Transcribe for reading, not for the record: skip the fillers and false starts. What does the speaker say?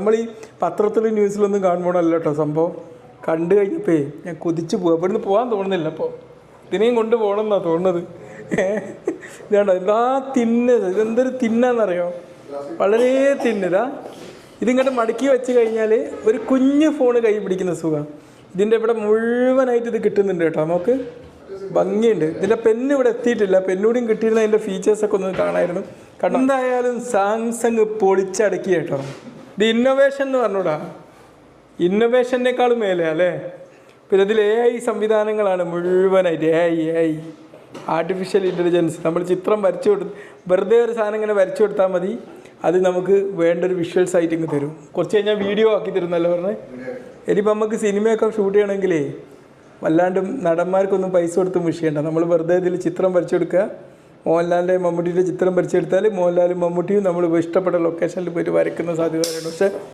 നമ്മൾ ഈ പത്രത്തിലും ന്യൂസിലൊന്നും കാണുമ്പോഴല്ല കേട്ടോ സംഭവം. കണ്ടു കഴിഞ്ഞപ്പോൾ ഞാൻ കൊതിച്ച് പോവാം. ഇവിടുന്ന് പോകാൻ തോന്നുന്നില്ല. അപ്പോൾ ഇതിനെയും കൊണ്ട് പോകണം എന്നാണ് തോന്നുന്നത്. ഇതാണ്ടോ എന്താ തിന്നത്, ഇതെന്തൊരു തിന്നാന്നറിയോ, വളരെ തിന്നതാ. ഇതിങ്ങോട്ട് മടക്കി വെച്ച് കഴിഞ്ഞാൽ ഒരു കുഞ്ഞ് ഫോണ് കൈ പിടിക്കുന്ന സുഖം. ഇതിൻ്റെ ഇവിടെ മുഴുവനായിട്ട് ഇത് കിട്ടുന്നുണ്ട് കേട്ടോ. നമുക്ക് ഭംഗിയുണ്ട്. ഇതിൻ്റെ പെന്ന് ഇവിടെ എത്തിയിട്ടില്ല. പെന്നൂടിയും കിട്ടിയിരുന്ന അതിൻ്റെ ഫീച്ചേഴ്സൊക്കെ ഒന്ന് കാണാമായിരുന്നു. കാരണം എന്തായാലും സാംസങ് പൊളിച്ചടക്കി കേട്ടോ. ഇത് ഇന്നോവേഷൻ എന്ന് പറഞ്ഞൂടാ, ഇന്നോവേഷനേക്കാളും മേലെ അല്ലേ. പിന്നെ ഇതിൽ AI സംവിധാനങ്ങളാണ് മുഴുവനായിട്ട്. AI artificial intelligence. നമ്മൾ ചിത്രം വരച്ചു വെറുതെ ഒരു സാധനം ഇങ്ങനെ വരച്ചു കൊടുത്താൽ മതി, അത് നമുക്ക് വേണ്ടൊരു വിഷ്വൽസ് ആയിട്ട് ഇങ്ങ് തരും. കുറച്ച് കഴിഞ്ഞാൽ വീഡിയോ ആക്കി തരുന്നല്ലോ പറഞ്ഞേ. ഇനിയിപ്പോൾ നമുക്ക് സിനിമയൊക്കെ ഷൂട്ട് ചെയ്യണമെങ്കിലേ വല്ലാണ്ടും നടന്മാർക്കൊന്നും പൈസ കൊടുത്തും വിഷയമുണ്ട. നമ്മൾ വെറുതെ ഇതിൽ ചിത്രം വരച്ചു കൊടുക്കുക. മോഹൻലാലിൻ്റെ മമ്മൂട്ടിയുടെ ചിത്രം വരച്ചെടുത്താൽ മോഹൻലാലും മമ്മൂട്ടിയും നമ്മൾ ഇഷ്ടപ്പെട്ട ലൊക്കേഷനിൽ പോയിട്ട് വരയ്ക്കുന്ന സാധ്യതകളുണ്ട്. പക്ഷേ